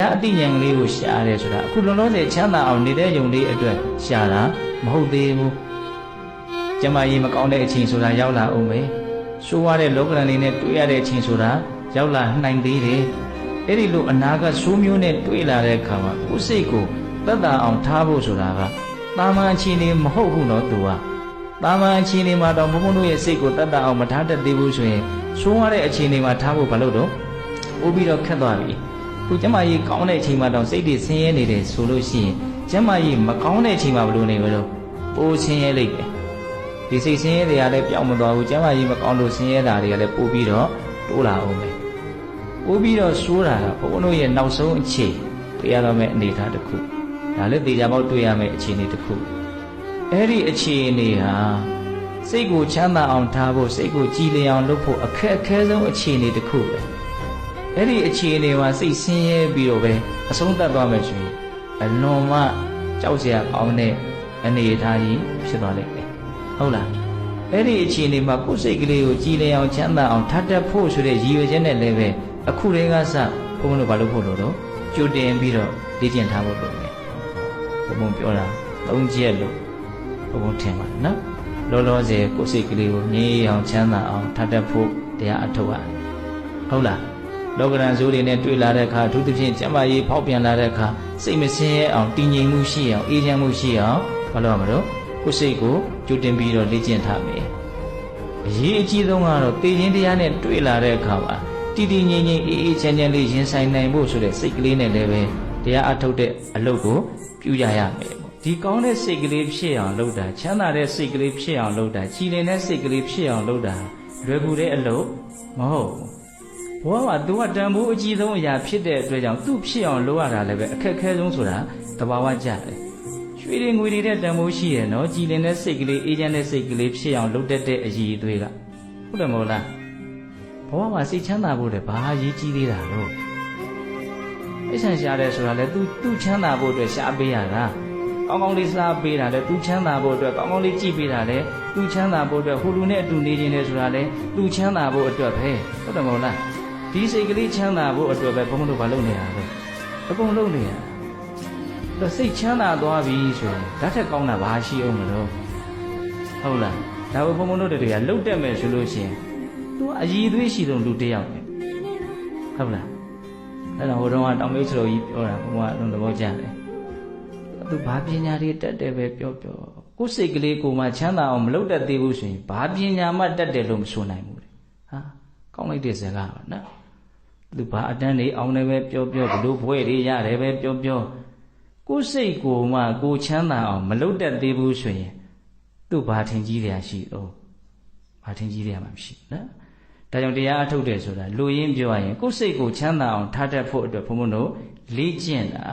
အတိညာဉ်လေးကိုရှားတယ်ဆိုတာအခုလုံးလုံးနဲ့ချမ်းသာအောင်နေတဲ့ယုံလေးအတွက်ရှားတာမဟုတ်သေးဘူးကျမကြီးမကောင်းတဲ့အချိန်ဆိုတာရောက်လာအောင်ပဲဆိုးရတဲ့လောကရန်လေးနဲ့တွေ့ရတဲ့အချိန်ဆိုတာရောက်လာနိုင်သေးတယ်အဲ့ဒီလိုအနာကဆိုးမျိုးနဲ့တွေ့လာတဲ့အခါမှာကိုယ်စိတ်ကိုသက်သာအောင်ထားဖို့ဆိုတာကတာမန်အခြေအနေမဟုတ်ဘူးနော်သူကတာမန်အခြေအနေမှာတော့ဘုန်းဘုန်းတို့ရဲ့စိတ်ကိုသက်သာအောင်မထားတတ်သေးဘူးဆိုရင်ဆိုးရတဲ့အခြေအနေမှာထားဖို့ဘာလို့တော့ပို့ပြီးတော့ခက်သွားပြီခုကျမကြီးကောင်းတဲ့အချိန်မှာတော့စိတ်တွေဆင်းရဲနေတယ်ဆိုလို့ရှိရင်ကျမကြီးမကောင်းတဲ့အချိန်မှာဘယ်လိုနေမလို့ပိုးဆင်းရဲလိမ့်မယ်ဒီစိတ်ဆင်းရဲတွေကလည်းပြောင်းမသွားဘူးကျမကြီးမကောင်းလို့ဆင်းရဲတာတွေကလည်းပိုးပြီးတော့တိုးလာအောင်ပဲပိုးပြီးတော့ဆိုးတာကဘုန်းဘုန်းတို့ရဲ့နောက်ဆုံးအခြေတွေ့ရတော့မယ့်အနေအထားတစ်ခုဒါလည်းတေချာပေါက်တွေ့ရမယ့်အခြေအနေတစ်ခုအဲ့ဒီအခြေအနေဟာစိတ်ကိုချမ်းသာအောင်ထားဖို့စိတ်ကိုကြည်လင်အောင်လုပ်ဖို့အခက်အခဲဆုံးအခြေအနေတစ်ခုပဲအဲ့ဒီအခြေအနေမှာစိတ်ဆင်းရဲပြီးတော့ပဲအဆုံးသတ်သွားမယ်ဆိုရင်အလွန်မှကြောက်စရာကောင်းတဲ့အနေအထားကြီးဖြစ်သွားလိမ့်မယ်ဟုတ်လားအဲ့ဒီအခြေအနေမှာကိုယ်စိတ်ကလေးကိုကြည်လင်အောင်ချမ်းသာအောင်ထားတတ်ဖို့ဆိုတဲ့ရည်ရွယ်ချက်နဲ့လည်းပဲအခုတည်းကစဘုန်းဘုန်းတို့ဘာလို့ဖို့လို့တော့ကြိုတင်ပြီးတော့လေ့ကျင့်ထားဖို့လုပ်မယ်ဘုန်းဘုန်းပြောတာ၃ချက်လို့ဘုန်းဘုန်းထင်ပါတယ်နော်လောလောဆယ်ကိုယ်စိတ်ကလေးကိုငြိမ်းအောင်ချမ်းသာအောင်ထားတတ်ဖို့တရားအထုတ်ရတယ်ဟုတ်လားလောကရန်ဇိုးတွေနဲ့တွေ့လာတဲ့အခါအထူးသဖြင့်ကျမကြီးဖောက်ပြန်လာတဲ့အခါစိတ်မဆင်းရဲအောင်တည်ငြိမ်မှုရှိအောင်အေးချမ်းမှုရှိအောင်ဘာလို့ရမလို့ကိုယ်စိတ်ကိုကြိုတင်ပြီးတော့လေ့ကျင့်ထားမယ်အရေးအကြီးဆုံးကတော့တည်ခြင်းတရားနဲ့တွေ့လာတဲ့အခါမှာတည်တည်ငြိမ်ငြိမ်အေးအေးချမ်းချမ်းလေးရင်ဆိုင်နိုင်ဖို့ဆိုတဲ့စိတ်ကလေးနဲ့လည်းပဲတရားအထုတ်တဲ့အလုပ်ကိုပြုရရမယ်ဒီကောင်းတဲ့စိတ်ကလေးဖြစ်အောင်လုပ်တာချမ်းသာတဲ့စိတ်ကလေးဖြစ်အောင်လုပ်တာကြည်လင်တဲ့စိတ်ကလေးဖြစ်အောင်လုပ်တာလွယ်ကူတဲ့အလုပ်မဟုတ်ဘဝမှာသူကတန်ဖိုးအကြီးဆုံးအရာဖြစ်တဲ့အတွက်ကြောင့်သူ့ဖြစ်အောင်လုပ်ရတာလည်းပဲအခက်အခဲဆုံးဆိုတာသဘာဝကျတယ်ရွှေတွေငွေတွေတဲ့တန်ဖိုးရှိရနော်ကြည်လင်တဲ့စိတ်ကလေးအေးချမ်းတဲ့စိတ်ကလေးဖြစ်အောင်လုပ်တတ်တဲ့အရည်အသွေးကဟုတ်တယ်မဟုတ်လားဘဝမှာစိတ်ချမ်းသာဖို့တည်းဘာအရေးကြီးသေးတာလို့အိဆန်ရှားတယ်ဆိုတာလေသူချမ်းသာဖို့အတွက်ရှားပေးရတာကောင်းကောင်းလေးစားပေးတာလေသူချမ်းသာဖို့အတွက်ကောင်းကောင်းလေးကြည့်ပေးတာလေသူချမ်းသာဖို့အတွက်ဟိုလူနဲ့အတူနေခြင်းလေဆိုတာလေသူချမ်းသာဖို့အတွက်ပဲဟုတ်တယ်မဟုတ်လားဒီစိတ်ကလေးချမ်းသာဖို့အတွက်ပဲဘုန်းဘုန်းတို့ဘာလုပ်နေရလဲအကုန်လုပ်နေရတော့စိတ်ချမ်းသာသွားပြီဆိုရင်ဓာတ်ထက်ကောင်းတာဘာရှိအောင်မလို့ဟုတ်လားဒါဘုန်းဘုန်းတို့တွေကလှုပ်တက်မယ်ဆိုလို့ရှိရင်သူအည်သွေးရှိဆုံးလူတစ်ယောက်ပဲဟုတ်လားအဲ့တော့ဟိုတုန်းကတောင်မေးစလိုကြီးပြောတာဘုရားအလုံးသဘောကျတယ်သူဘာပညာတွေတက်တယ်ပဲပြောကိုယ်စိတ်ကလေးကိုမှချမ်းသာအောင်မလုပ်တတ်သေးဘူးဆိုရင်ဘာပညာမှတက်တယ်လို့မဆိုနိုင်ဘူးဟာကောင်းလိုက်တဲ့စကားပါနော်သူဘာအတန်းတွေအောင်တယ်ပဲပြောဘလို့ဘွဲတွေရတယ်ပဲပြောကိုယ်စိတ်ကိုမှကိုချမ်းသာအောင်မလုပ်တတ်သေးဘူးဆိုရင်သူဘာထင်ကြီးတယ်ရှိတော့ဘာထင်ကြီးတယ်မှမရှိနော်ဒါကြောင့်တရားအထုတ်တယ်ဆိုတာလူရင်းပြောရရင်ကိုယ်စိတ်ကိုချမ်းသာအောင်ထားတတ်ဖို့အတွက်ဘုန်းဘုန်းတို့လေ့ကျင့်တာ